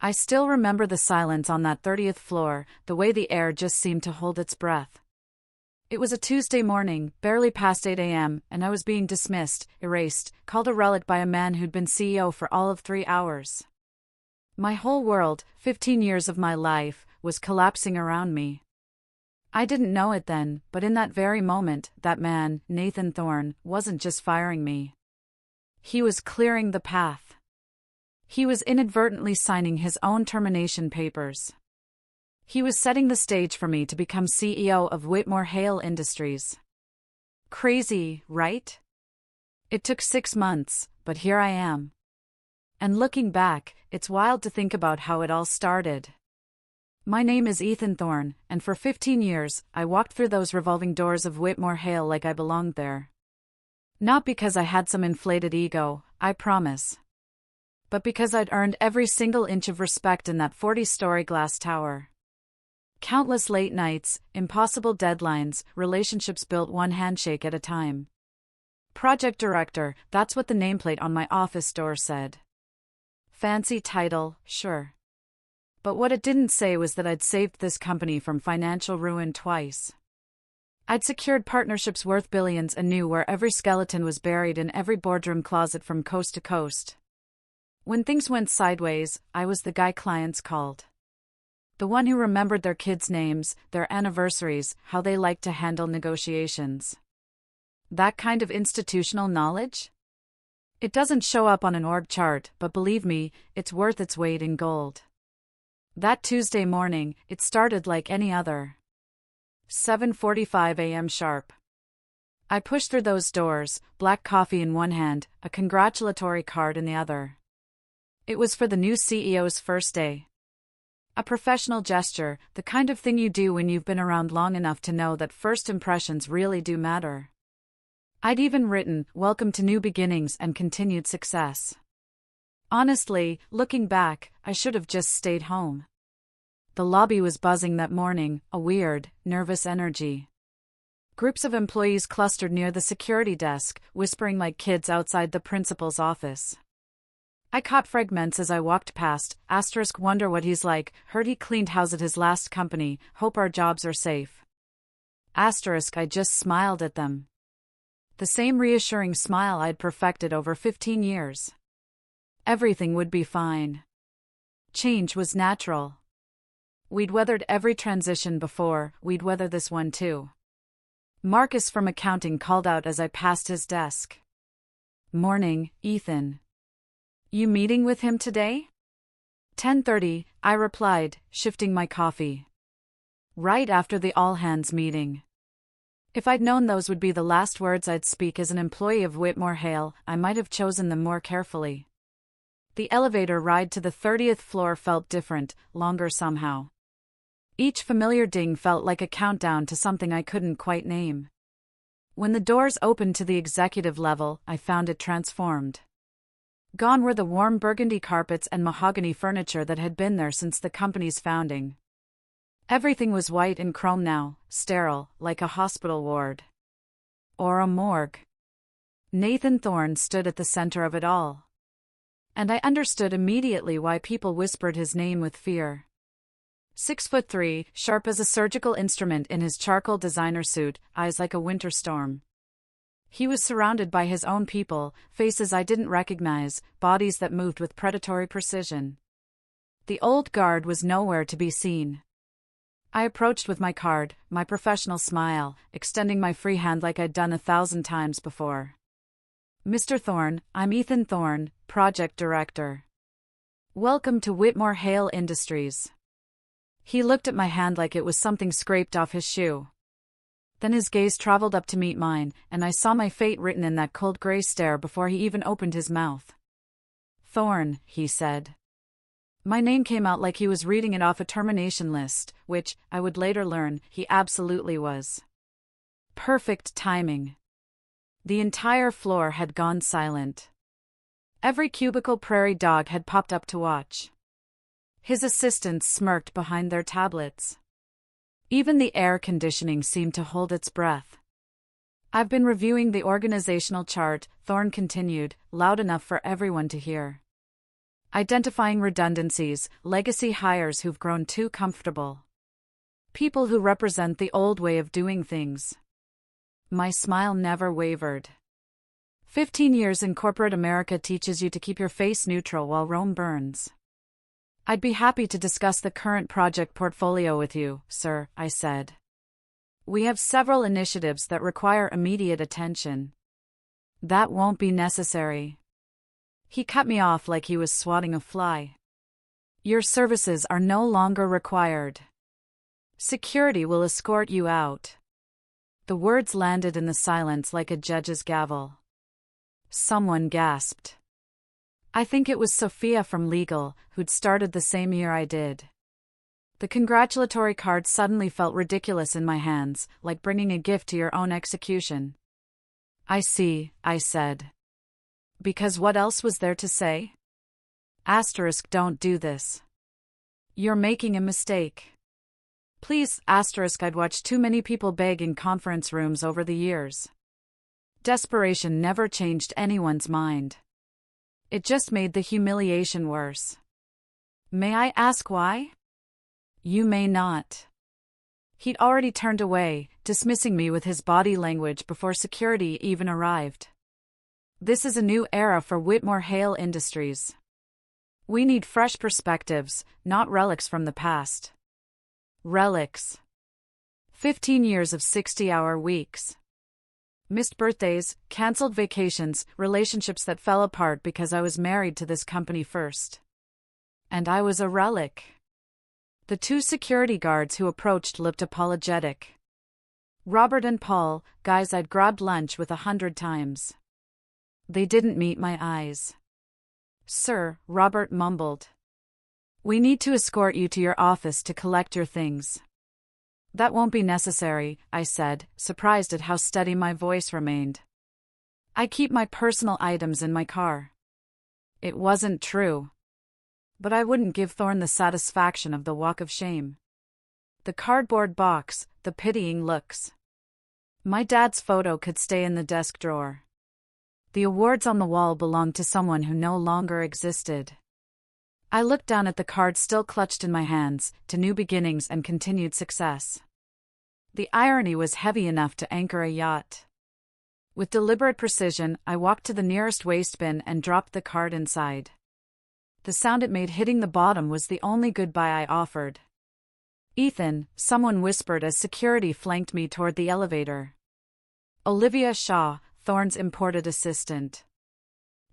I still remember the silence on that 30th floor, the way the air just seemed to hold its breath. It was a Tuesday morning, barely past 8 a.m., and I was being dismissed, erased, called a relic by a man who'd been CEO for all of 3 hours. My whole world, 15 years of my life, was collapsing around me. I didn't know it then, but in that very moment, that man, Nathan Thorne, wasn't just firing me. He was clearing the path. He was inadvertently signing his own termination papers. He was setting the stage for me to become CEO of Whitmore Hale Industries. Crazy, right? It took 6 months, but here I am. And looking back, it's wild to think about how it all started. My name is Ethan Thorne, and for 15 years, I walked through those revolving doors of Whitmore Hale like I belonged there. Not because I had some inflated ego, I promise. But because I'd earned every single inch of respect in that 40-story glass tower. Countless late nights, impossible deadlines, relationships built one handshake at a time. Project Director, that's what the nameplate on my office door said. Fancy title, sure. But what it didn't say was that I'd saved this company from financial ruin twice. I'd secured partnerships worth billions and knew where every skeleton was buried in every boardroom closet from coast to coast. When things went sideways, I was the guy clients called. The one who remembered their kids' names, their anniversaries, how they liked to handle negotiations. That kind of institutional knowledge? It doesn't show up on an org chart, but believe me, it's worth its weight in gold. That Tuesday morning, it started like any other. 7:45 a.m. sharp. I pushed through those doors, black coffee in one hand, a congratulatory card in the other. It was for the new CEO's first day. A professional gesture, the kind of thing you do when you've been around long enough to know that first impressions really do matter. I'd even written, "Welcome to new beginnings and continued success." Honestly, looking back, I should have just stayed home. The lobby was buzzing that morning, a weird, nervous energy. Groups of employees clustered near the security desk, whispering like kids outside the principal's office. I caught fragments as I walked past, * wonder what he's like, heard he cleaned house at his last company, hope our jobs are safe. * I just smiled at them. The same reassuring smile I'd perfected over 15 years. Everything would be fine. Change was natural. We'd weathered every transition before, we'd weather this one too. Marcus from accounting called out as I passed his desk. "Morning, Ethan. You meeting with him today?" 10:30, I replied, shifting my coffee. Right after the all-hands meeting. If I'd known those would be the last words I'd speak as an employee of Whitmore Hale, I might have chosen them more carefully. The elevator ride to the 30th floor felt different, longer somehow. Each familiar ding felt like a countdown to something I couldn't quite name. When the doors opened to the executive level, I found it transformed. Gone were the warm burgundy carpets and mahogany furniture that had been there since the company's founding. Everything was white and chrome now, sterile, like a hospital ward. Or a morgue. Nathan Thorne stood at the center of it all. And I understood immediately why people whispered his name with fear. 6'3", sharp as a surgical instrument in his charcoal designer suit, eyes like a winter storm. He was surrounded by his own people, faces I didn't recognize, bodies that moved with predatory precision. The old guard was nowhere to be seen. I approached with my card, my professional smile, extending my free hand like I'd done 1,000 times before. "Mr. Thorne, I'm Ethan Thorne, Project Director. Welcome to Whitmore Hale Industries." He looked at my hand like it was something scraped off his shoe. Then his gaze traveled up to meet mine, and I saw my fate written in that cold gray stare before he even opened his mouth. "Thorne," he said. My name came out like he was reading it off a termination list, which, I would later learn, he absolutely was. Perfect timing. The entire floor had gone silent. Every cubicle prairie dog had popped up to watch. His assistants smirked behind their tablets. Even the air conditioning seemed to hold its breath. "I've been reviewing the organizational chart," Thorne continued, loud enough for everyone to hear. Identifying redundancies, legacy hires who've grown too comfortable. People who represent the old way of doing things. My smile never wavered. 15 years in corporate America teaches you to keep your face neutral while Rome burns. I'd be happy to discuss the current project portfolio with you, sir, I said. We have several initiatives that require immediate attention. That won't be necessary. He cut me off like he was swatting a fly. Your services are no longer required. Security will escort you out. The words landed in the silence like a judge's gavel. Someone gasped. I think it was Sophia from Legal, who'd started the same year I did. The congratulatory card suddenly felt ridiculous in my hands, like bringing a gift to your own execution. I see, I said. Because what else was there to say? Asterisk, don't do this. You're making a mistake. Please, asterisk, I'd watched too many people beg in conference rooms over the years. Desperation never changed anyone's mind. It just made the humiliation worse. May I ask why? You may not. He'd already turned away, dismissing me with his body language before security even arrived. This is a new era for Whitmore Hale Industries. We need fresh perspectives, not relics from the past. Relics. 15 years of 60-hour weeks. Missed birthdays, cancelled vacations, relationships that fell apart because I was married to this company first. And I was a relic. The two security guards who approached looked apologetic. Robert and Paul, guys I'd grabbed lunch with 100 times. They didn't meet my eyes. Sir, Robert mumbled. We need to escort you to your office to collect your things. That won't be necessary, I said, surprised at how steady my voice remained. I keep my personal items in my car. It wasn't true. But I wouldn't give Thorne the satisfaction of the walk of shame. The cardboard box, the pitying looks. My dad's photo could stay in the desk drawer. The awards on the wall belonged to someone who no longer existed. I looked down at the card still clutched in my hands, to new beginnings and continued success. The irony was heavy enough to anchor a yacht. With deliberate precision, I walked to the nearest waste bin and dropped the card inside. The sound it made hitting the bottom was the only goodbye I offered. Ethan, someone whispered as security flanked me toward the elevator. Olivia Shaw, Thorne's imported assistant.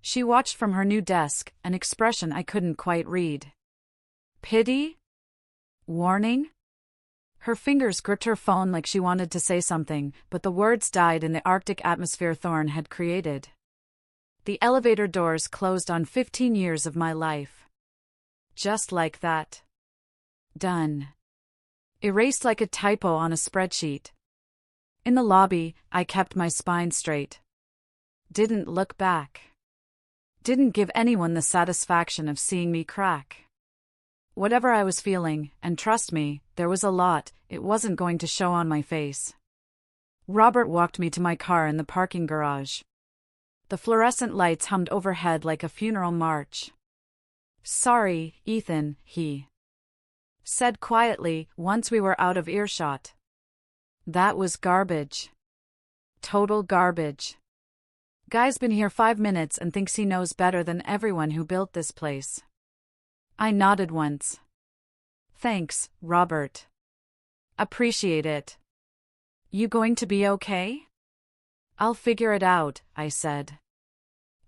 She watched from her new desk, an expression I couldn't quite read. Pity? Warning? Her fingers gripped her phone like she wanted to say something, but the words died in the Arctic atmosphere Thorne had created. The elevator doors closed on 15 years of my life. Just like that. Done. Erased like a typo on a spreadsheet. In the lobby, I kept my spine straight. Didn't look back. Didn't give anyone the satisfaction of seeing me crack. Whatever I was feeling, and trust me, there was a lot, it wasn't going to show on my face. Robert walked me to my car in the parking garage. The fluorescent lights hummed overhead like a funeral march. Sorry, Ethan, he said quietly, once we were out of earshot. That was garbage. Total garbage. Guy's been here 5 minutes and thinks he knows better than everyone who built this place. I nodded once. Thanks, Robert. Appreciate it. You going to be okay? I'll figure it out, I said.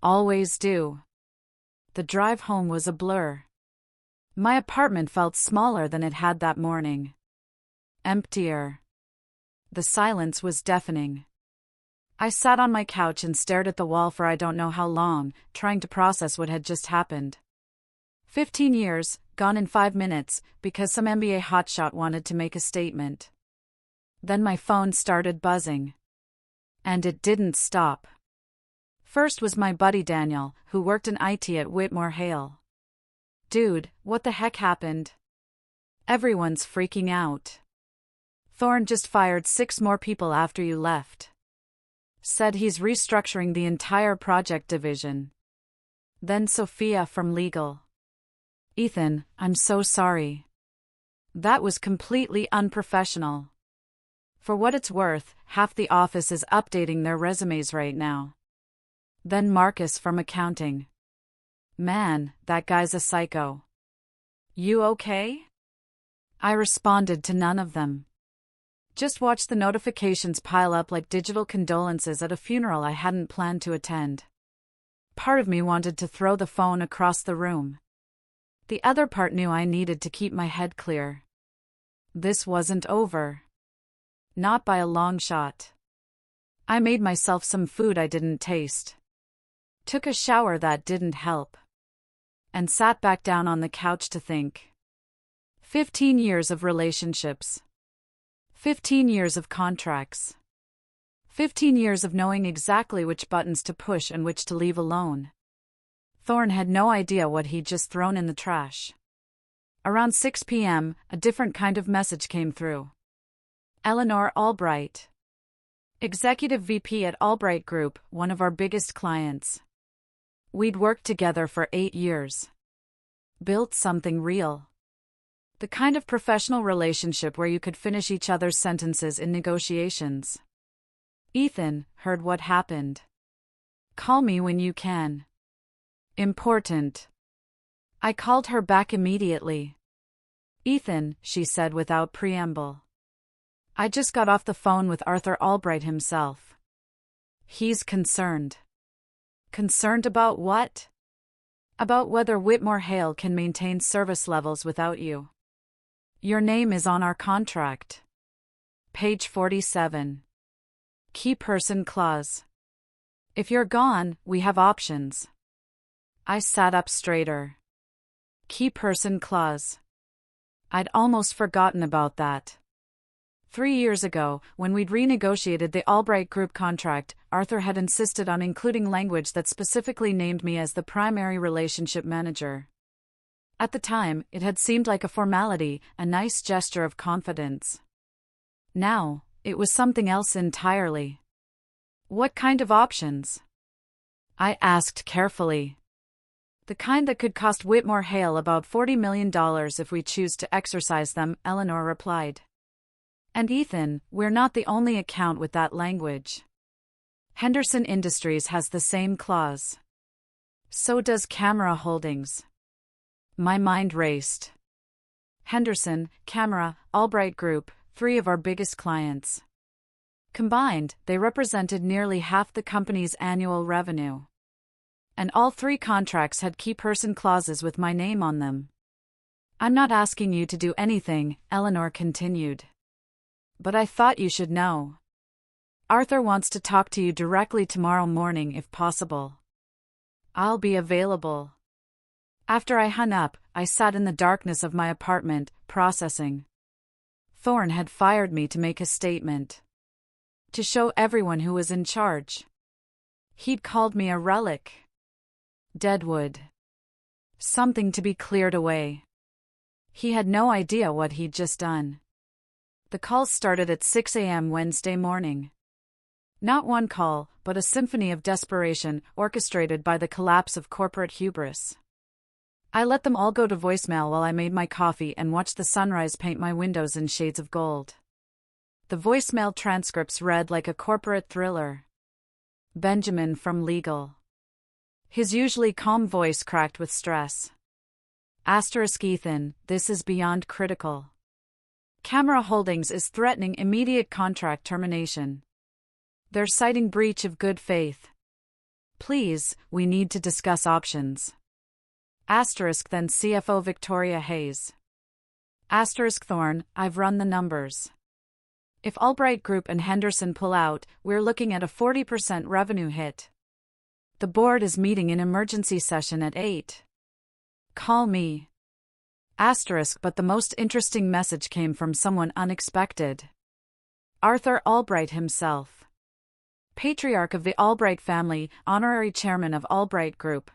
Always do. The drive home was a blur. My apartment felt smaller than it had that morning. Emptier. The silence was deafening. I sat on my couch and stared at the wall for I don't know how long, trying to process what had just happened. 15 years, gone in 5 minutes, because some NBA hotshot wanted to make a statement. Then my phone started buzzing. And it didn't stop. First was my buddy Daniel, who worked in IT at Whitmore Hale. Dude, what the heck happened? Everyone's freaking out. Thorne just fired 6 more people after you left. Said he's restructuring the entire project division. Then Sophia from Legal. Ethan, I'm so sorry. That was completely unprofessional. For what it's worth, half the office is updating their resumes right now. Then Marcus from accounting. Man, that guy's a psycho. You okay? I responded to none of them. Just watched the notifications pile up like digital condolences at a funeral I hadn't planned to attend. Part of me wanted to throw the phone across the room. The other part knew I needed to keep my head clear. This wasn't over. Not by a long shot. I made myself some food I didn't taste. Took a shower that didn't help. And sat back down on the couch to think. 15 years of relationships. 15 years of contracts. 15 years of knowing exactly which buttons to push and which to leave alone. Thorne had no idea what he'd just thrown in the trash. Around 6 p.m., a different kind of message came through. Eleanor Albright. Executive VP at Albright Group, one of our biggest clients. We'd worked together for 8 years. Built something real. The kind of professional relationship where you could finish each other's sentences in negotiations. Ethan, heard what happened. Call me when you can. Important. I called her back immediately. Ethan, she said without preamble. I just got off the phone with Arthur Albright himself. He's concerned. Concerned about what? About whether Whitmore Hale can maintain service levels without you. Your name is on our contract. Page 47. Key person clause. If you're gone, we have options. I sat up straighter. Key person clause. I'd almost forgotten about that. 3 years ago, when we'd renegotiated the Albright Group contract, Arthur had insisted on including language that specifically named me as the primary relationship manager. At the time, it had seemed like a formality, a nice gesture of confidence. Now, it was something else entirely. What kind of options? I asked carefully. The kind that could cost Whitmore Hale about $40 million if we choose to exercise them, Eleanor replied. And Ethan, we're not the only account with that language. Henderson Industries has the same clause. So does Camera Holdings. My mind raced. Henderson, Camera, Albright Group, 3 of our biggest clients. Combined, they represented nearly half the company's annual revenue. And all 3 contracts had key person clauses with my name on them. I'm not asking you to do anything, Eleanor continued. But I thought you should know. Arthur wants to talk to you directly tomorrow morning if possible. I'll be available. After I hung up, I sat in the darkness of my apartment, processing. Thorne had fired me to make a statement. To show everyone who was in charge. He'd called me a relic. Deadwood. Something to be cleared away. He had no idea what he'd just done. The calls started at 6 a.m. Wednesday morning. Not one call, but a symphony of desperation orchestrated by the collapse of corporate hubris. I let them all go to voicemail while I made my coffee and watched the sunrise paint my windows in shades of gold. The voicemail transcripts read like a corporate thriller. Benjamin from legal. His usually calm voice cracked with stress. Ethan, this is beyond critical. Camera Holdings is threatening immediate contract termination. They're citing breach of good faith. Please, we need to discuss options. Then CFO Victoria Hayes. Thorne, I've run the numbers. If Albright Group and Henderson pull out, we're looking at a 40% revenue hit. The board is meeting in emergency session at 8. Call me. But the most interesting message came from someone unexpected. Arthur Albright himself. Patriarch of the Albright family, honorary chairman of Albright Group.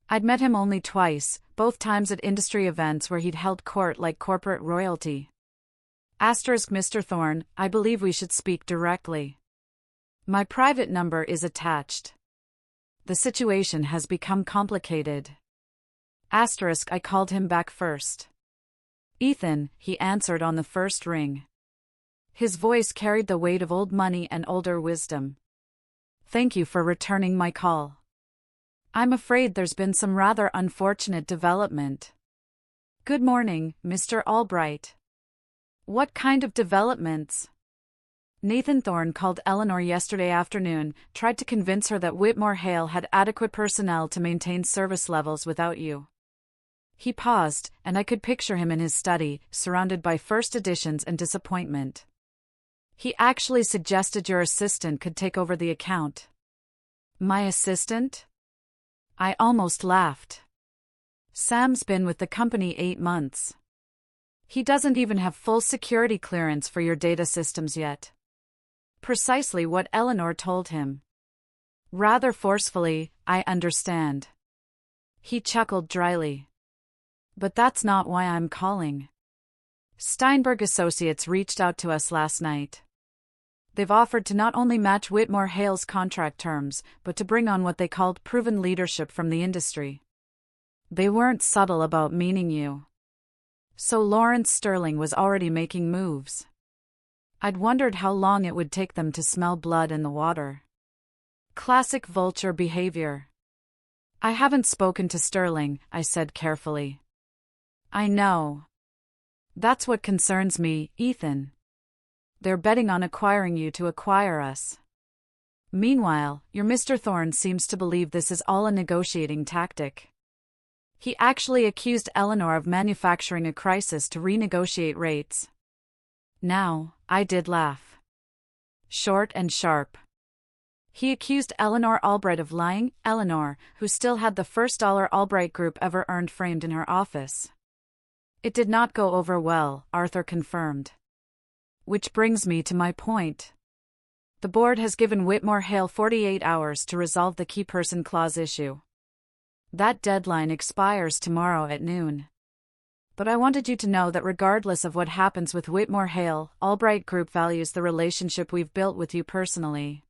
I'd met him only twice, both times at industry events where he'd held court like corporate royalty. Mr. Thorne, I believe we should speak directly. My private number is attached. The situation has become complicated. I called him back first. Ethan, he answered on the first ring. His voice carried the weight of old money and older wisdom. Thank you for returning my call. I'm afraid there's been some rather unfortunate development. Good morning, Mr. Albright. What kind of developments? Nathan Thorne called Eleanor yesterday afternoon, tried to convince her that Whitmore Hale had adequate personnel to maintain service levels without you. He paused, and I could picture him in his study, surrounded by first editions and disappointment. He actually suggested your assistant could take over the account. My assistant? I almost laughed. Sam's been with the company 8 months. He doesn't even have full security clearance for your data systems yet. Precisely what Eleanor told him. Rather forcefully, I understand. He chuckled dryly. But that's not why I'm calling. Steinberg Associates reached out to us last night. They've offered to not only match Whitmore Hale's contract terms, but to bring on what they called proven leadership from the industry. They weren't subtle about meaning you. So Lawrence Sterling was already making moves. I'd wondered how long it would take them to smell blood in the water. Classic vulture behavior. I haven't spoken to Sterling, I said carefully. I know. That's what concerns me, Ethan. They're betting on acquiring you to acquire us. Meanwhile, your Mr. Thorne seems to believe this is all a negotiating tactic. He actually accused Eleanor of manufacturing a crisis to renegotiate rates. Now, I did laugh. Short and sharp. He accused Eleanor Albright of lying, Eleanor, who still had the first dollar Albright Group ever earned framed in her office. It did not go over well, Arthur confirmed. Which brings me to my point. The board has given Whitmore Hale 48 hours to resolve the key person clause issue. That deadline expires tomorrow at noon. But I wanted you to know that regardless of what happens with Whitmore Hale, Albright Group values the relationship we've built with you personally.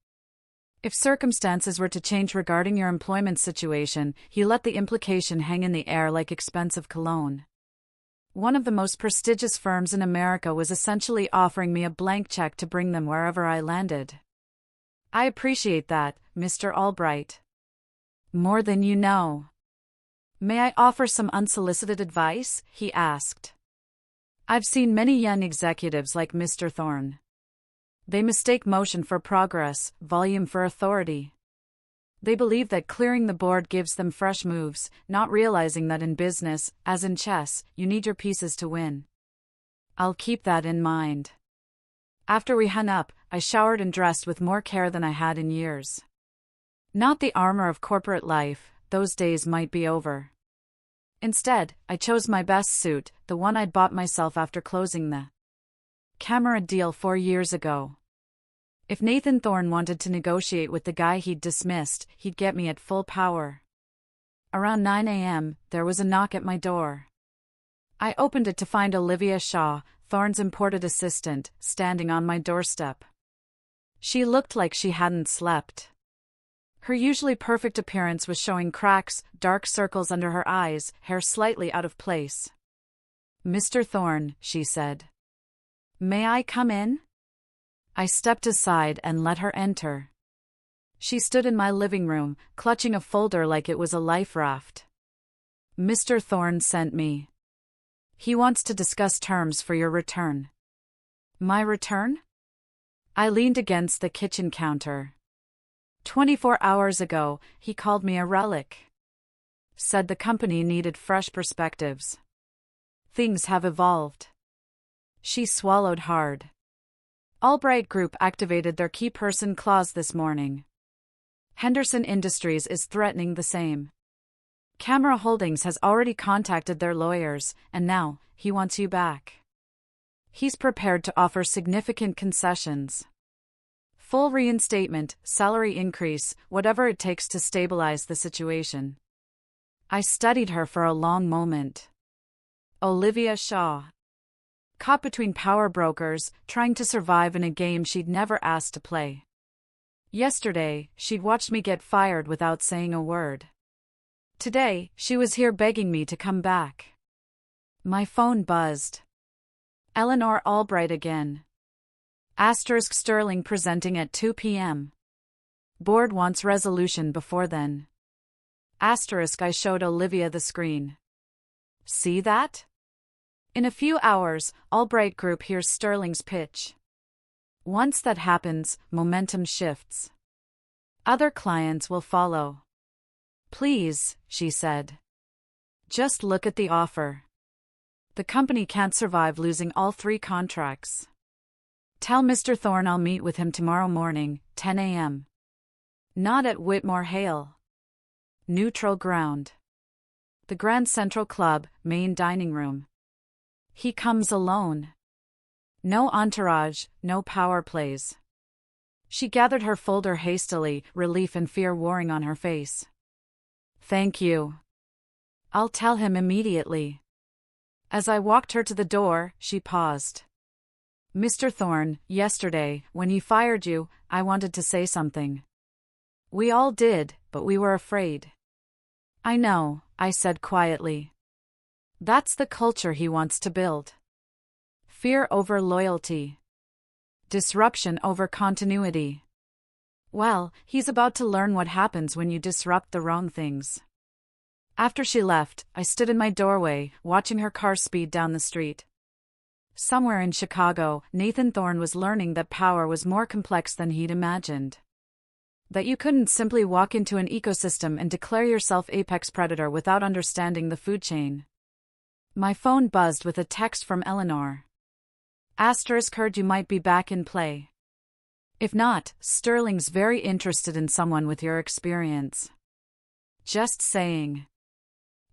If circumstances were to change regarding your employment situation, he let the implication hang in the air like expensive cologne. One of the most prestigious firms in America was essentially offering me a blank check to bring them wherever I landed. I appreciate that, Mr. Albright. More than you know. May I offer some unsolicited advice? He asked. I've seen many young executives like Mr. Thorne. They mistake motion for progress, volume for authority. They believe that clearing the board gives them fresh moves, not realizing that in business, as in chess, you need your pieces to win. I'll keep that in mind. After we hung up, I showered and dressed with more care than I had in years. Not the armor of corporate life, those days might be over. Instead, I chose my best suit, the one I'd bought myself after closing the Camera deal 4 years ago. If Nathan Thorne wanted to negotiate with the guy he'd dismissed, he'd get me at full power. Around 9 a.m., there was a knock at my door. I opened it to find Olivia Shaw, Thorne's imported assistant, standing on my doorstep. She looked like she hadn't slept. Her usually perfect appearance was showing cracks, dark circles under her eyes, hair slightly out of place. Mr. Thorne, she said. May I come in? I stepped aside and let her enter. She stood in my living room, clutching a folder like it was a life raft. Mr. Thorne sent me. He wants to discuss terms for your return. My return? I leaned against the kitchen counter. 24 hours ago, he called me a relic. Said the company needed fresh perspectives. Things have evolved. She swallowed hard. Albright Group activated their key person clause this morning. Henderson Industries is threatening the same. Camera Holdings has already contacted their lawyers, and now, he wants you back. He's prepared to offer significant concessions. Full reinstatement, salary increase, whatever it takes to stabilize the situation. I studied her for a long moment. Olivia Shaw. Caught between power brokers, trying to survive in a game she'd never asked to play. Yesterday, she'd watched me get fired without saying a word. Today, she was here begging me to come back. My phone buzzed. Eleanor Albright again. Asterisk Sterling presenting at 2 p.m. Board wants resolution before then. Asterisk I showed Olivia the screen. See that? In a few hours, Albright Group hears Sterling's pitch. Once that happens, momentum shifts. Other clients will follow. Please, she said. Just look at the offer. The company can't survive losing all 3 contracts. Tell Mr. Thorne I'll meet with him tomorrow morning, 10 a.m. Not at Whitmore Hale. Neutral ground. The Grand Central Club, main dining room. He comes alone. No entourage, no power plays. She gathered her folder hastily, relief and fear warring on her face. Thank you. I'll tell him immediately. As I walked her to the door, she paused. Mr. Thorne, yesterday, when he fired you, I wanted to say something. We all did, but we were afraid. I know, I said quietly. That's the culture he wants to build. Fear over loyalty. Disruption over continuity. Well, he's about to learn what happens when you disrupt the wrong things. After she left, I stood in my doorway, watching her car speed down the street. Somewhere in Chicago, Nathan Thorne was learning that power was more complex than he'd imagined. That you couldn't simply walk into an ecosystem and declare yourself apex predator without understanding the food chain. My phone buzzed with a text from Eleanor. Asterisk heard you might be back in play. If not, Sterling's very interested in someone with your experience. Just saying.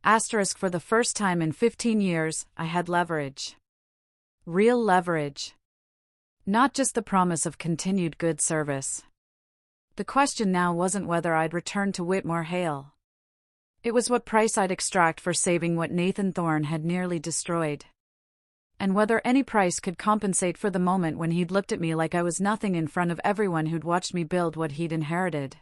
Asterisk for the first time in 15 years, I had leverage. Real leverage. Not just the promise of continued good service. The question now wasn't whether I'd return to Whitmore Hale. It was what price I'd extract for saving what Nathan Thorne had nearly destroyed. And whether any price could compensate for the moment when he'd looked at me like I was nothing in front of everyone who'd watched me build what he'd inherited.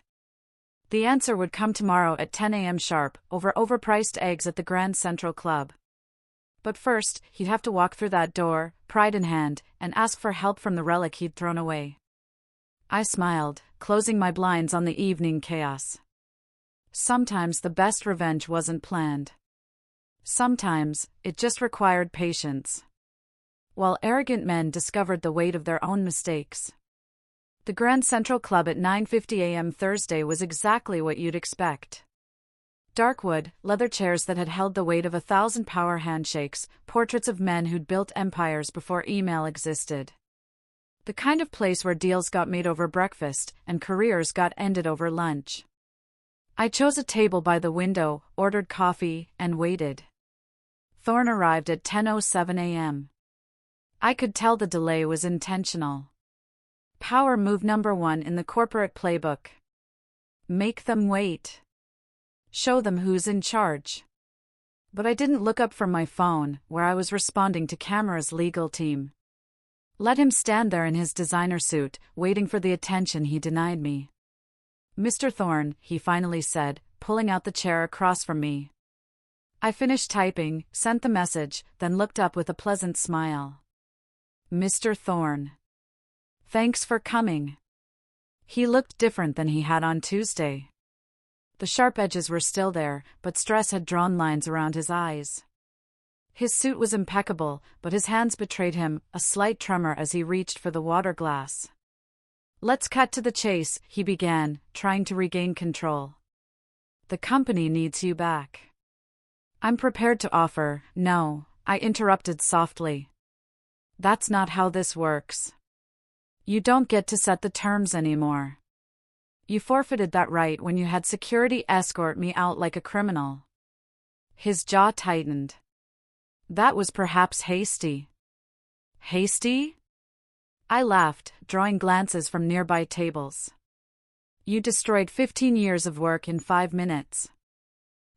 The answer would come tomorrow at 10 a.m. sharp, over overpriced eggs at the Grand Central Club. But first, he'd have to walk through that door, pride in hand, and ask for help from the relic he'd thrown away. I smiled, closing my blinds on the evening chaos. Sometimes the best revenge wasn't planned. Sometimes, it just required patience. While arrogant men discovered the weight of their own mistakes. The Grand Central Club at 9:50 a.m. Thursday was exactly what you'd expect. Dark wood, leather chairs that had held the weight of 1,000 power handshakes, portraits of men who'd built empires before email existed. The kind of place where deals got made over breakfast and careers got ended over lunch. I chose a table by the window, ordered coffee, and waited. Thorne arrived at 10:07 a.m. I could tell the delay was intentional. Power move number 1 in the corporate playbook. Make them wait. Show them who's in charge. But I didn't look up from my phone, where I was responding to Camera's legal team. Let him stand there in his designer suit, waiting for the attention he denied me. Mr. Thorne, he finally said, pulling out the chair across from me. I finished typing, sent the message, then looked up with a pleasant smile. Mr. Thorne. Thanks for coming. He looked different than he had on Tuesday. The sharp edges were still there, but stress had drawn lines around his eyes. His suit was impeccable, but his hands betrayed him, a slight tremor as he reached for the water glass. Let's cut to the chase, he began, trying to regain control. The company needs you back. I'm prepared to offer. No, I interrupted softly. That's not how this works. You don't get to set the terms anymore. You forfeited that right when you had security escort me out like a criminal. His jaw tightened. That was perhaps hasty. Hasty? I laughed, drawing glances from nearby tables. You destroyed 15 years of work in 5 minutes.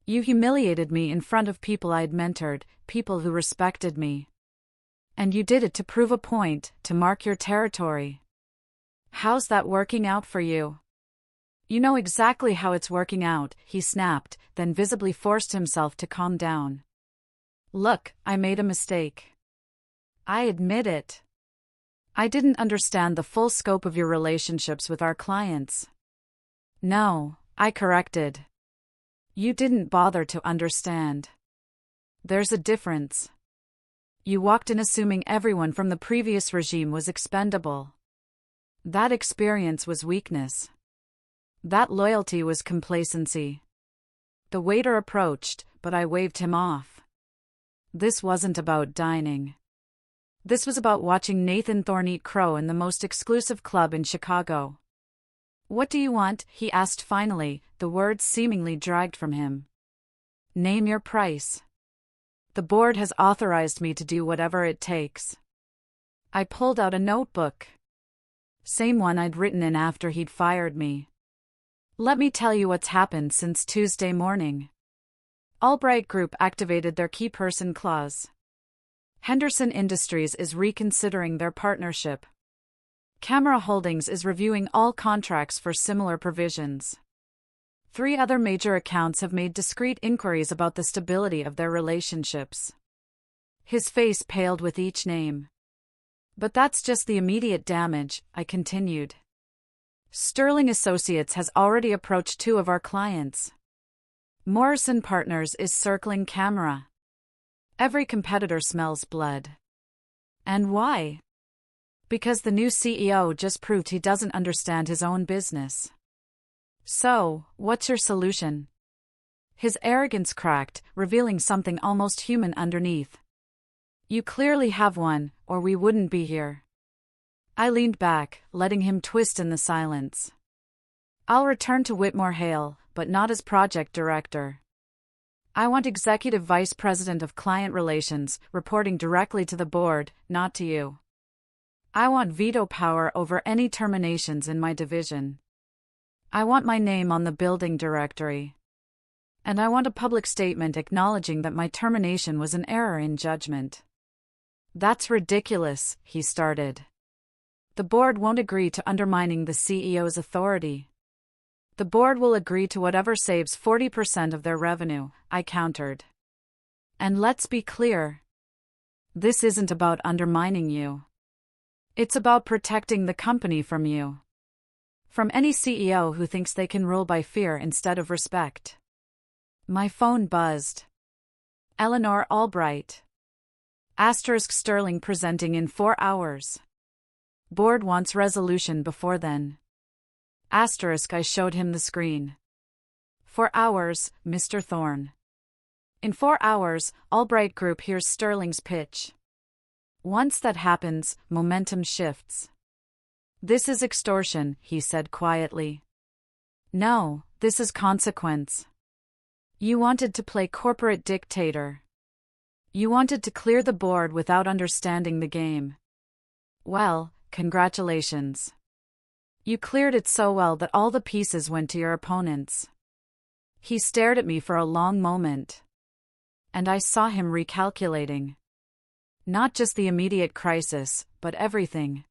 You humiliated me in front of people I'd mentored, people who respected me. And you did it to prove a point, to mark your territory. How's that working out for you? You know exactly how it's working out, he snapped, then visibly forced himself to calm down. Look, I made a mistake. I admit it. I didn't understand the full scope of your relationships with our clients. No, I corrected. You didn't bother to understand. There's a difference. You walked in assuming everyone from the previous regime was expendable. That experience was weakness. That loyalty was complacency. The waiter approached, but I waved him off. This wasn't about dining. This was about watching Nathan Thorne eat crow in the most exclusive club in Chicago. What do you want? He asked finally, the words seemingly dragged from him. Name your price. The board has authorized me to do whatever it takes. I pulled out a notebook. Same one I'd written in after he'd fired me. Let me tell you what's happened since Tuesday morning. Albright Group activated their key person clause. Henderson Industries is reconsidering their partnership. Camera Holdings is reviewing all contracts for similar provisions. 3 other major accounts have made discreet inquiries about the stability of their relationships. His face paled with each name. But that's just the immediate damage, I continued. Sterling Associates has already approached 2 of our clients. Morrison Partners is circling camera. Every competitor smells blood. And why? Because the new CEO just proved he doesn't understand his own business. So, what's your solution? His arrogance cracked, revealing something almost human underneath. You clearly have one, or we wouldn't be here. I leaned back, letting him twist in the silence. I'll return to Whitmore Hale, but not as project director. I want Executive Vice President of Client Relations, reporting directly to the board, not to you. I want veto power over any terminations in my division. I want my name on the building directory. And I want a public statement acknowledging that my termination was an error in judgment. That's ridiculous, he started. The board won't agree to undermining the CEO's authority. The board will agree to whatever saves 40% of their revenue, I countered. And let's be clear. This isn't about undermining you. It's about protecting the company from you. From any CEO who thinks they can rule by fear instead of respect. My phone buzzed. Eleanor Albright. Sterling presenting in 4 hours. Board wants resolution before then. I showed him the screen. 4 hours, Mr. Thorne. In 4 hours, Albright Group hears Sterling's pitch. Once that happens, momentum shifts. This is extortion, he said quietly. No, this is consequence. You wanted to play corporate dictator. You wanted to clear the board without understanding the game. Well, congratulations. You cleared it so well that all the pieces went to your opponents. He stared at me for a long moment. And I saw him recalculating. Not just the immediate crisis, but everything.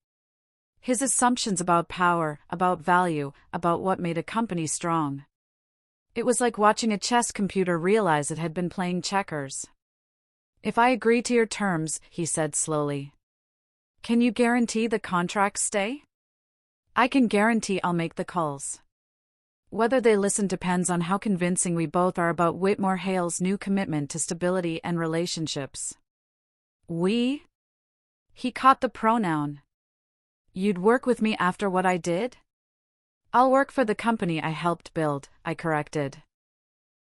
His assumptions about power, about value, about what made a company strong. It was like watching a chess computer realize it had been playing checkers. If I agree to your terms, he said slowly. Can you guarantee the contracts stay? I can guarantee I'll make the calls. Whether they listen depends on how convincing we both are about Whitmore Hale's new commitment to stability and relationships. We? He caught the pronoun. You'd work with me after what I did? I'll work for the company I helped build, I corrected.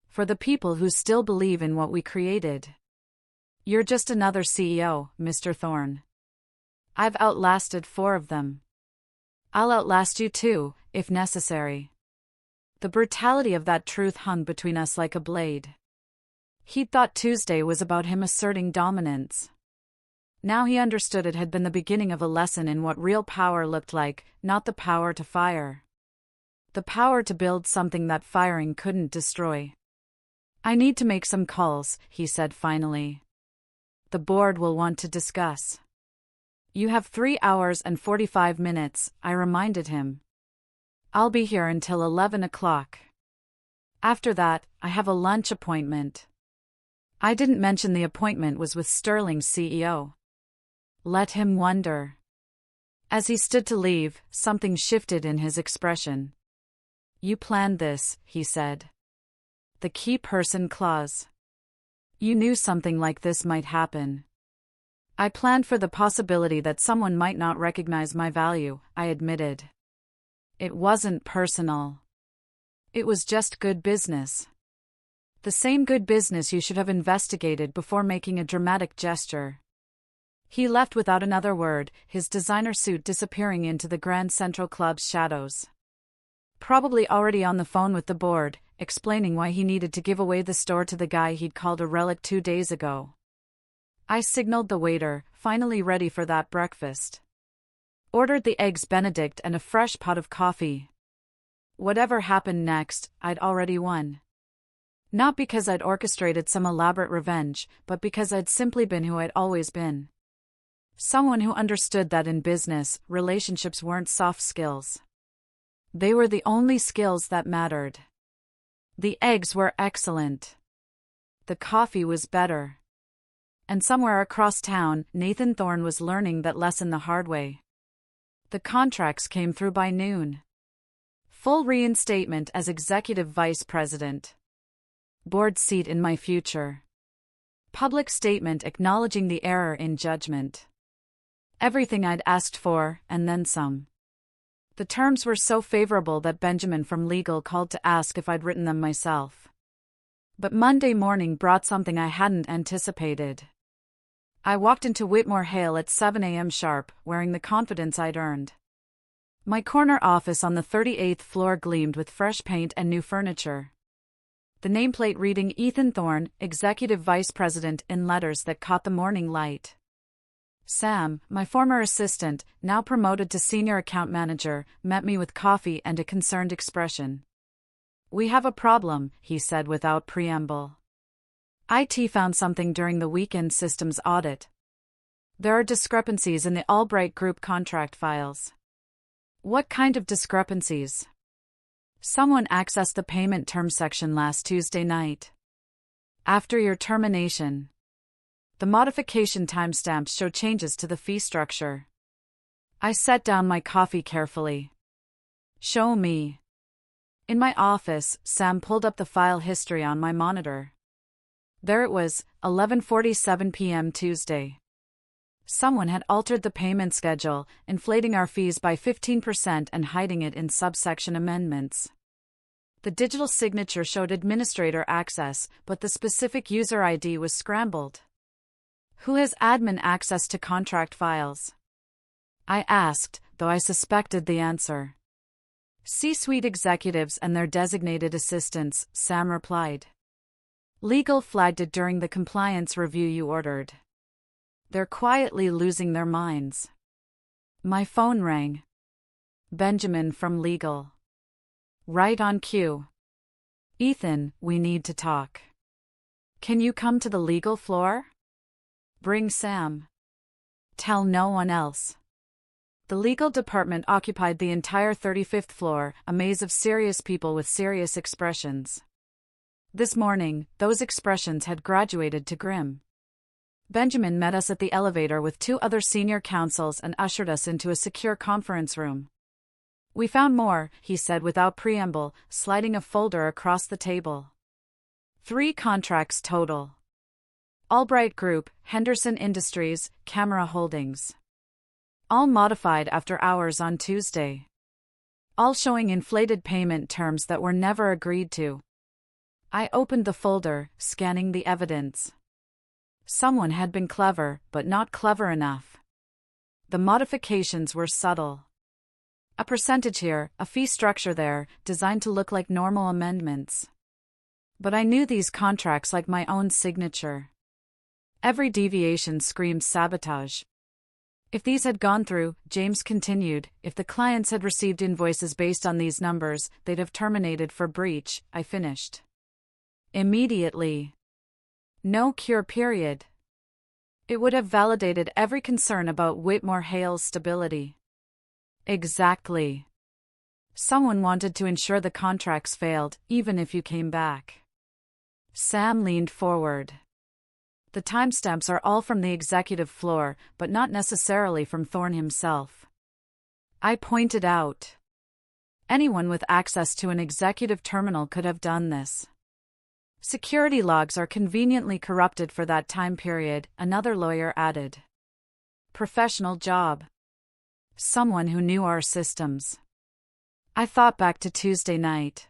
For the people who still believe in what we created. You're just another CEO, Mr. Thorne. I've outlasted 4 of them. I'll outlast you too, if necessary. The brutality of that truth hung between us like a blade. He'd thought Tuesday was about him asserting dominance. Now he understood it had been the beginning of a lesson in what real power looked like, not the power to fire. The power to build something that firing couldn't destroy. I need to make some calls, he said finally. The board will want to discuss. You have 3 hours and 45 minutes, I reminded him. I'll be here until 11 o'clock. After that, I have a lunch appointment. I didn't mention the appointment was with Sterling's CEO. Let him wonder. As he stood to leave, something shifted in his expression. You planned this, he said. The key person clause. You knew something like this might happen. I planned for the possibility that someone might not recognize my value, I admitted. It wasn't personal. It was just good business. The same good business you should have investigated before making a dramatic gesture. He left without another word, his designer suit disappearing into the Grand Central Club's shadows. Probably already on the phone with the board, explaining why he needed to give away the store to the guy he'd called a relic 2 days ago. I signaled the waiter, finally ready for that breakfast. Ordered the eggs Benedict and a fresh pot of coffee. Whatever happened next, I'd already won. Not because I'd orchestrated some elaborate revenge, but because I'd simply been who I'd always been. Someone who understood that in business, relationships weren't soft skills. They were the only skills that mattered. The eggs were excellent. The coffee was better. And somewhere across town, Nathan Thorne was learning that lesson the hard way. The contracts came through by noon. Full reinstatement as executive vice president. Board seat in my future. Public statement acknowledging the error in judgment. Everything I'd asked for, and then some. The terms were so favorable that Benjamin from legal called to ask if I'd written them myself. But Monday morning brought something I hadn't anticipated. I walked into Whitmore Hale at 7 a.m. sharp, wearing the confidence I'd earned. My corner office on the 38th floor gleamed with fresh paint and new furniture. The nameplate reading Ethan Thorne, Executive Vice President, in letters that caught the morning light. Sam, my former assistant, now promoted to senior account manager, met me with coffee and a concerned expression. We have a problem, he said without preamble. IT found something during the weekend systems audit. There are discrepancies in the Albright Group contract files. What kind of discrepancies? Someone accessed the payment term section last Tuesday night. After your termination. The modification timestamps show changes to the fee structure. I set down my coffee carefully. Show me. In my office, Sam pulled up the file history on my monitor. There it was, 11:47 p.m. Tuesday. Someone had altered the payment schedule, inflating our fees by 15% and hiding it in subsection amendments. The digital signature showed administrator access, but the specific user ID was scrambled. Who has admin access to contract files? I asked, though I suspected the answer. C-suite executives and their designated assistants, Sam replied. Legal flagged it during the compliance review you ordered. They're quietly losing their minds. My phone rang. Benjamin from legal. Right on cue. Ethan, we need to talk. Can you come to the legal floor? Bring Sam. Tell no one else. The legal department occupied the entire 35th floor, a maze of serious people with serious expressions. This morning, those expressions had graduated to grim. Benjamin met us at the elevator with 2 other senior counsels and ushered us into a secure conference room. We found more, he said without preamble, sliding a folder across the table. 3 contracts total. Albright Group, Henderson Industries, Camera Holdings. All modified after hours on Tuesday. All showing inflated payment terms that were never agreed to. I opened the folder, scanning the evidence. Someone had been clever, but not clever enough. The modifications were subtle. A percentage here, a fee structure there, designed to look like normal amendments. But I knew these contracts like my own signature. Every deviation screamed sabotage. If these had gone through, James continued, if the clients had received invoices based on these numbers, they'd have terminated for breach, I finished. Immediately. No cure period. It would have validated every concern about Whitmore Hale's stability. Exactly. Someone wanted to ensure the contracts failed, even if you came back. Sam leaned forward. The timestamps are all from the executive floor, but not necessarily from Thorne himself. I pointed out. Anyone with access to an executive terminal could have done this. Security logs are conveniently corrupted for that time period, another lawyer added. Professional job. Someone who knew our systems. I thought back to Tuesday night.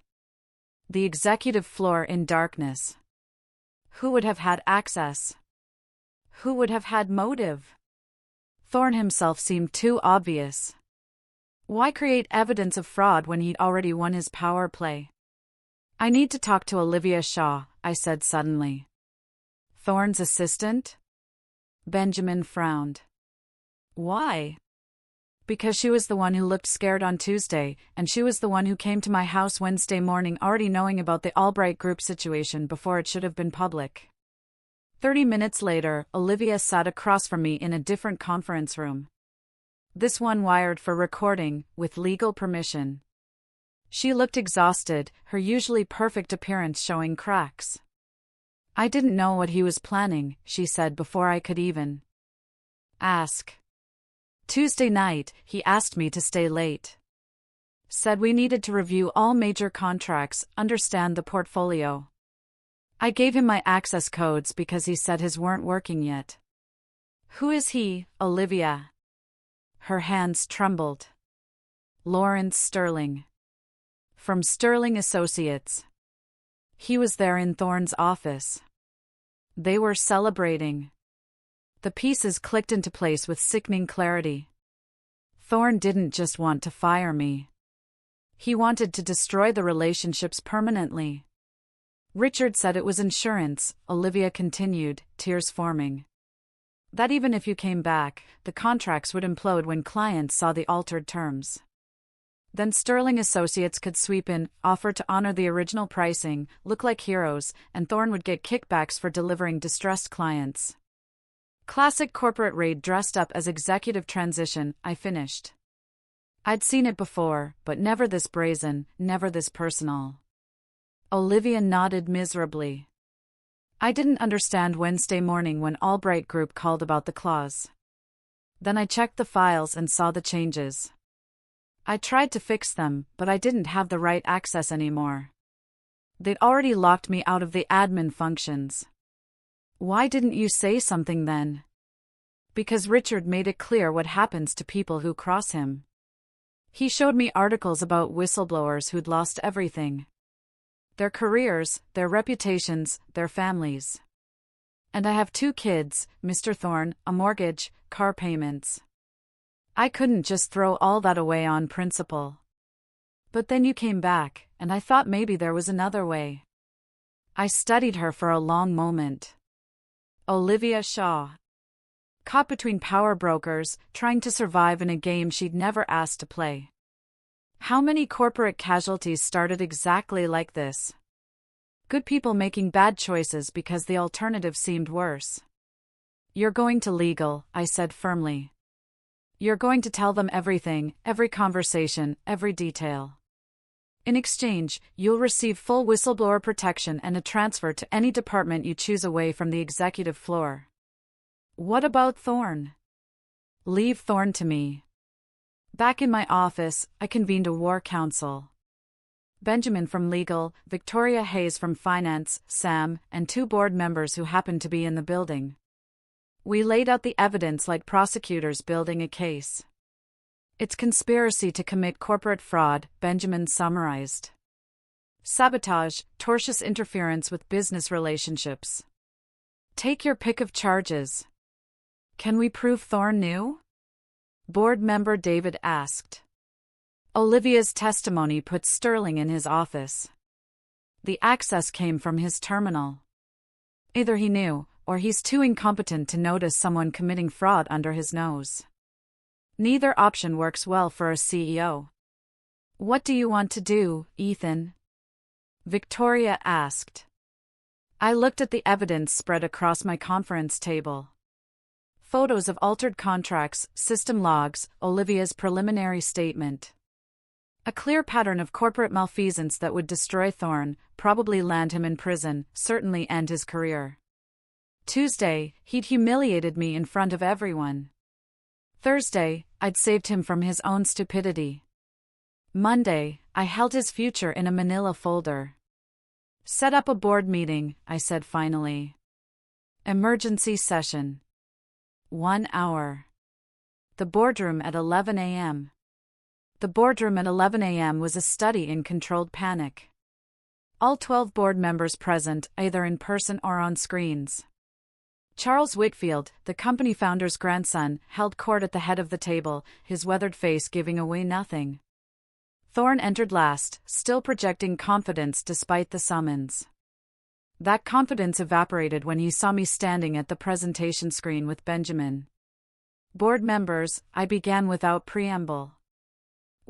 The executive floor in darkness. Who would have had access? Who would have had motive? Thorne himself seemed too obvious. Why create evidence of fraud when he'd already won his power play? I need to talk to Olivia Shaw, I said suddenly. Thorne's assistant? Benjamin frowned. Why? Because she was the one who looked scared on Tuesday, and she was the one who came to my house Wednesday morning already knowing about the Albright Group situation before it should have been public. 30 minutes later, Olivia sat across from me in a different conference room. This one wired for recording, with legal permission. She looked exhausted, her usually perfect appearance showing cracks. I didn't know what he was planning, she said before I could even ask. Tuesday night, he asked me to stay late. Said we needed to review all major contracts, understand the portfolio. I gave him my access codes because he said his weren't working yet. Who is he, Olivia? Her hands trembled. Lawrence Sterling. From Sterling Associates. He was there in Thorne's office. They were celebrating. The pieces clicked into place with sickening clarity. Thorne didn't just want to fire me. He wanted to destroy the relationships permanently. Richard said it was insurance, Olivia continued, tears forming. That even if you came back, the contracts would implode when clients saw the altered terms. Then Sterling Associates could sweep in, offer to honor the original pricing, look like heroes, and Thorne would get kickbacks for delivering distressed clients. Classic corporate raid dressed up as executive transition, I finished. I'd seen it before, but never this brazen, never this personal. Olivia nodded miserably. I didn't understand Wednesday morning when Albright Group called about the clause. Then I checked the files and saw the changes. I tried to fix them, but I didn't have the right access anymore. They'd already locked me out of the admin functions. Why didn't you say something then? Because Richard made it clear what happens to people who cross him. He showed me articles about whistleblowers who'd lost everything. Their careers, their reputations, their families. And I have 2 kids, Mr. Thorne, a mortgage, car payments. I couldn't just throw all that away on principle. But then you came back, and I thought maybe there was another way. I studied her for a long moment. Olivia Shaw. Caught between power brokers, trying to survive in a game she'd never asked to play. How many corporate casualties started exactly like this? Good people making bad choices because the alternative seemed worse. You're going to legal, I said firmly. You're going to tell them everything, every conversation, every detail. In exchange, you'll receive full whistleblower protection and a transfer to any department you choose away from the executive floor. What about Thorne? Leave Thorne to me. Back in my office, I convened a war council. Benjamin from legal, Victoria Hayes from finance, Sam, and 2 board members who happened to be in the building. We laid out the evidence like prosecutors building a case. It's conspiracy to commit corporate fraud, Benjamin summarized. Sabotage, tortious interference with business relationships. Take your pick of charges. Can we prove Thorne knew? Board member David asked. Olivia's testimony put Sterling in his office. The access came from his terminal. Either he knew, or he's too incompetent to notice someone committing fraud under his nose. Neither option works well for a CEO. What do you want to do, Ethan? Victoria asked. I looked at the evidence spread across my conference table. Photos of altered contracts, system logs, Olivia's preliminary statement. A clear pattern of corporate malfeasance that would destroy Thorne, probably land him in prison, certainly end his career. Tuesday, he'd humiliated me in front of everyone. Thursday, I'd saved him from his own stupidity. Monday, I held his future in a manila folder. Set up a board meeting, I said finally. Emergency session. 1 hour. The boardroom at 11 a.m. The boardroom at 11 a.m. was a study in controlled panic. All 12 board members present, either in person or on screens. Charles Whitfield, the company founder's grandson, held court at the head of the table, his weathered face giving away nothing. Thorne entered last, still projecting confidence despite the summons. That confidence evaporated when he saw me standing at the presentation screen with Benjamin. Board members, I began without preamble.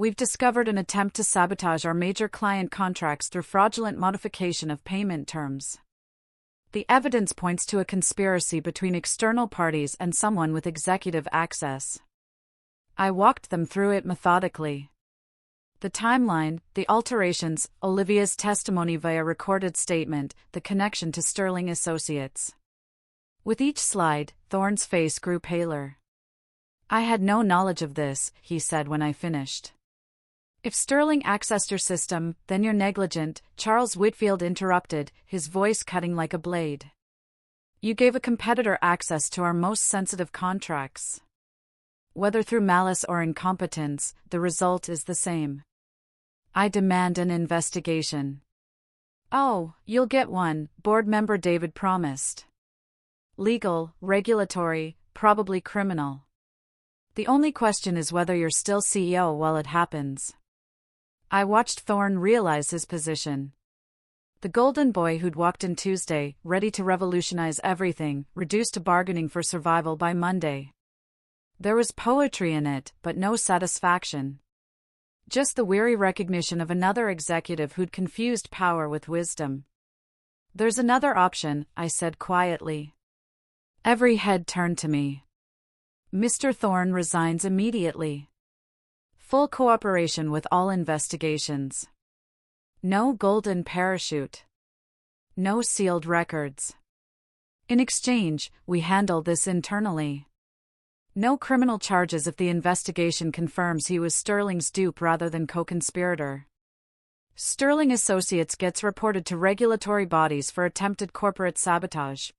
We've discovered an attempt to sabotage our major client contracts through fraudulent modification of payment terms. The evidence points to a conspiracy between external parties and someone with executive access. I walked them through it methodically. The timeline, the alterations, Olivia's testimony via recorded statement, the connection to Sterling Associates. With each slide, Thorne's face grew paler. I had no knowledge of this, he said when I finished. If Sterling accessed your system, then you're negligent, Charles Whitfield interrupted, his voice cutting like a blade. You gave a competitor access to our most sensitive contracts. Whether through malice or incompetence, the result is the same. I demand an investigation. Oh, you'll get one, board member David promised. Legal, regulatory, probably criminal. The only question is whether you're still CEO while it happens. I watched Thorne realize his position. The golden boy who'd walked in Tuesday, ready to revolutionize everything, reduced to bargaining for survival by Monday. There was poetry in it, but no satisfaction. Just the weary recognition of another executive who'd confused power with wisdom. There's another option, I said quietly. Every head turned to me. Mr. Thorne resigns immediately. Full cooperation with all investigations. No golden parachute. No sealed records. In exchange, we handle this internally. No criminal charges if the investigation confirms he was Sterling's dupe rather than co-conspirator. Sterling Associates gets reported to regulatory bodies for attempted corporate sabotage.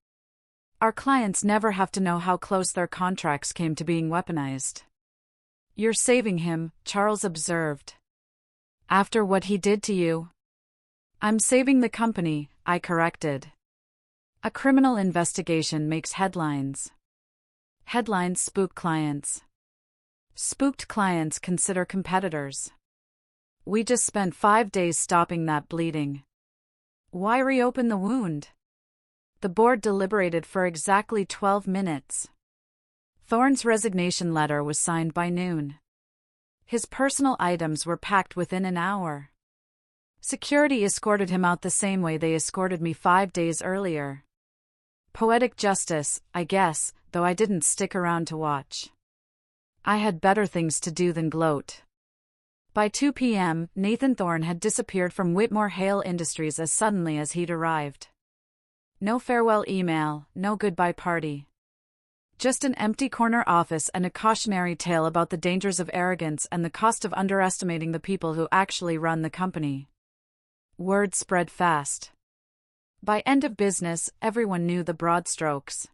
Our clients never have to know how close their contracts came to being weaponized. You're saving him, Charles observed. After what he did to you? I'm saving the company, I corrected. A criminal investigation makes headlines. Headlines spook clients. Spooked clients consider competitors. We just spent 5 days stopping that bleeding. Why reopen the wound? The board deliberated for exactly 12 minutes. Thorne's resignation letter was signed by noon. His personal items were packed within an hour. Security escorted him out the same way they escorted me 5 days earlier. Poetic justice, I guess, though I didn't stick around to watch. I had better things to do than gloat. By 2 p.m., Nathan Thorne had disappeared from Whitmore Hale Industries as suddenly as he'd arrived. No farewell email, no goodbye party. Just an empty corner office and a cautionary tale about the dangers of arrogance and the cost of underestimating the people who actually run the company. Word spread fast. By end of business, everyone knew the broad strokes.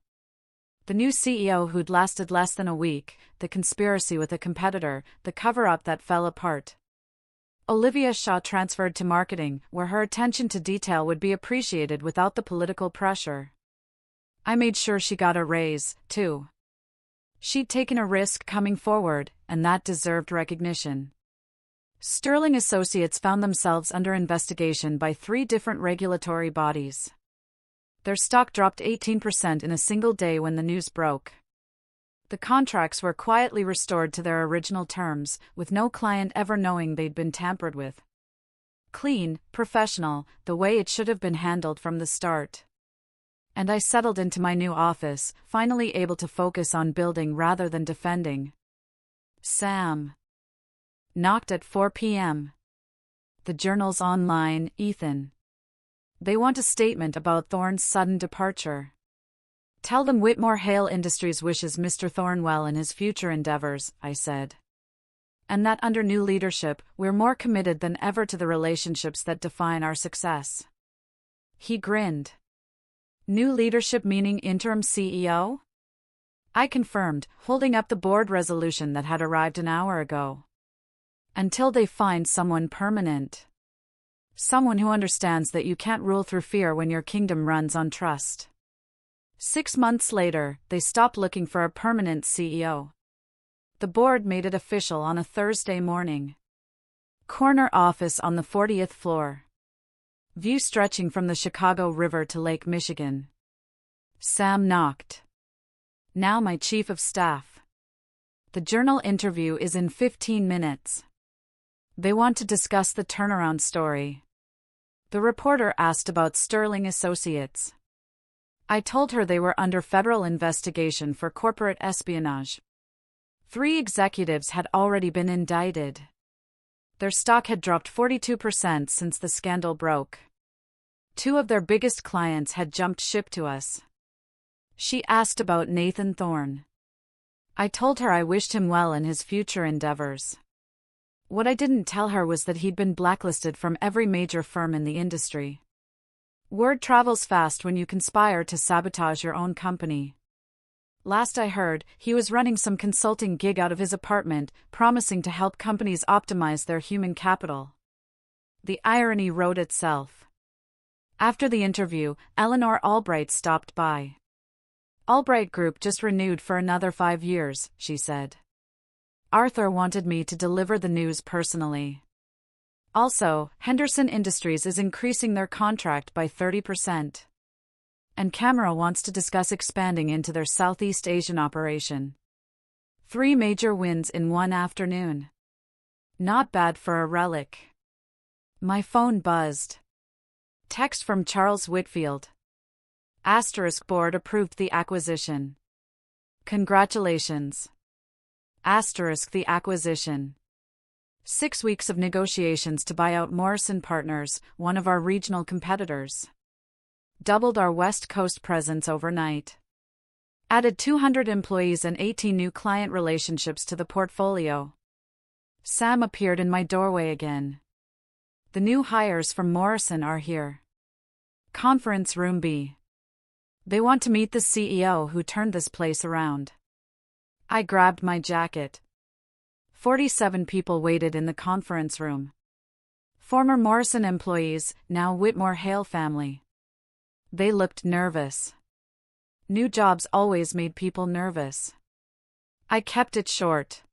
The new CEO who'd lasted less than a week, the conspiracy with a competitor, the cover-up that fell apart. Olivia Shaw transferred to marketing, where her attention to detail would be appreciated without the political pressure. I made sure she got a raise, too. She'd taken a risk coming forward, and that deserved recognition. Sterling Associates found themselves under investigation by 3 different regulatory bodies. Their stock dropped 18% in a single day when the news broke. The contracts were quietly restored to their original terms, with no client ever knowing they'd been tampered with. Clean, professional, the way it should have been handled from the start. And I settled into my new office, finally able to focus on building rather than defending. Sam. Knocked at 4 p.m. The journal's online, Ethan. They want a statement about Thorne's sudden departure. Tell them Whitmore Hale Industries wishes Mr. Thorne well in his future endeavors, I said. And that under new leadership, we're more committed than ever to the relationships that define our success. He grinned. New leadership meaning interim CEO? I confirmed, holding up the board resolution that had arrived an hour ago. Until they find someone permanent. Someone who understands that you can't rule through fear when your kingdom runs on trust. 6 months later, they stopped looking for a permanent CEO. The board made it official on a Thursday morning. Corner office on the 40th floor. View stretching from the Chicago River to Lake Michigan. Sam knocked. Now my chief of staff. The journal interview is in 15 minutes. They want to discuss the turnaround story. The reporter asked about Sterling Associates. I told her they were under federal investigation for corporate espionage. 3 executives had already been indicted. Their stock had dropped 42% since the scandal broke. 2 of their biggest clients had jumped ship to us. She asked about Nathan Thorne. I told her I wished him well in his future endeavors. What I didn't tell her was that he'd been blacklisted from every major firm in the industry. Word travels fast when you conspire to sabotage your own company. Last I heard, he was running some consulting gig out of his apartment, promising to help companies optimize their human capital. The irony wrote itself. After the interview, Eleanor Albright stopped by. Albright Group just renewed for another 5 years, she said. Arthur wanted me to deliver the news personally. Also, Henderson Industries is increasing their contract by 30%. And Camera wants to discuss expanding into their Southeast Asian operation. 3 major wins in one afternoon. Not bad for a Relic. My phone buzzed. Text from Charles Whitfield. Asterisk board approved the acquisition. Congratulations. Asterisk the acquisition. 6 weeks of negotiations to buy out Morrison Partners, one of our regional competitors. Doubled our West Coast presence overnight. Added 200 employees and 18 new client relationships to the portfolio. Sam appeared in my doorway again. The new hires from Morrison are here. Conference room B. They want to meet the CEO who turned this place around. I grabbed my jacket. 47 people waited in the conference room. Former Morrison employees, now Whitmore Hale family. They looked nervous. New jobs always made people nervous. I kept it short.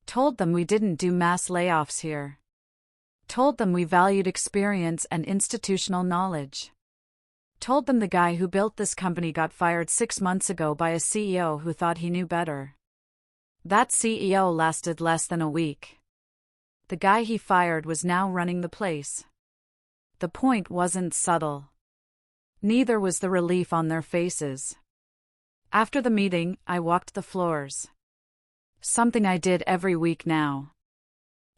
Told them we didn't do mass layoffs here. Told them we valued experience and institutional knowledge. Told them the guy who built this company got fired 6 months ago by a CEO who thought he knew better. That CEO lasted less than a week. The guy he fired was now running the place. The point wasn't subtle. Neither was the relief on their faces. After the meeting, I walked the floors. Something I did every week now.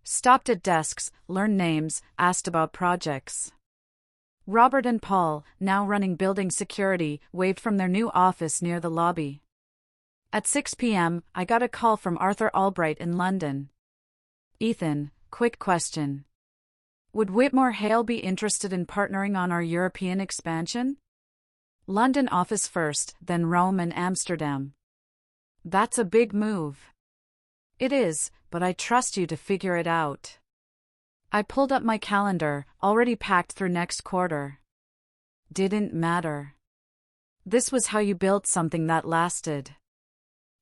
Stopped at desks, learned names, asked about projects. Robert and Paul, now running building security, waved from their new office near the lobby. At 6 p.m., I got a call from Arthur Albright in London. Ethan, quick question. Would Whitmore Hale be interested in partnering on our European expansion? London office first, then Rome and Amsterdam. That's a big move. It is, but I trust you to figure it out. I pulled up my calendar, already packed through next quarter. Didn't matter. This was how you built something that lasted.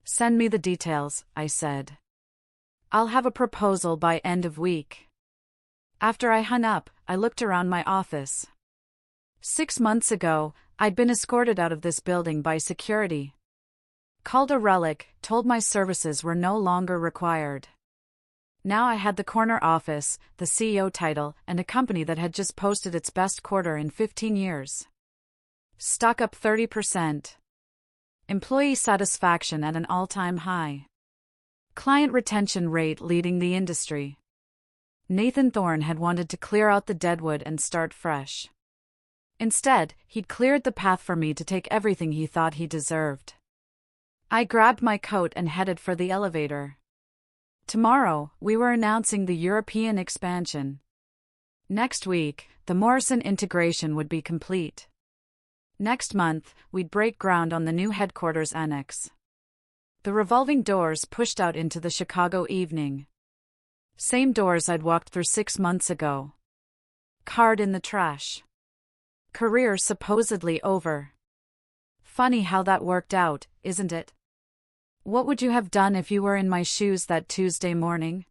Send me the details, I said. I'll have a proposal by end of week. After I hung up, I looked around my office. 6 months ago, I'd been escorted out of this building by security. Called a Relic, told my services were no longer required. Now I had the corner office, the CEO title, and a company that had just posted its best quarter in 15 years. Stock up 30%. Employee satisfaction at an all-time high. Client retention rate leading the industry. Nathan Thorne had wanted to clear out the deadwood and start fresh. Instead, he'd cleared the path for me to take everything he thought he deserved. I grabbed my coat and headed for the elevator. Tomorrow, we were announcing the European expansion. Next week, the Morrison integration would be complete. Next month, we'd break ground on the new headquarters annex. The revolving doors pushed out into the Chicago evening. Same doors I'd walked through 6 months ago. Card in the trash. Career supposedly over. Funny how that worked out, isn't it? What would you have done if you were in my shoes that Tuesday morning?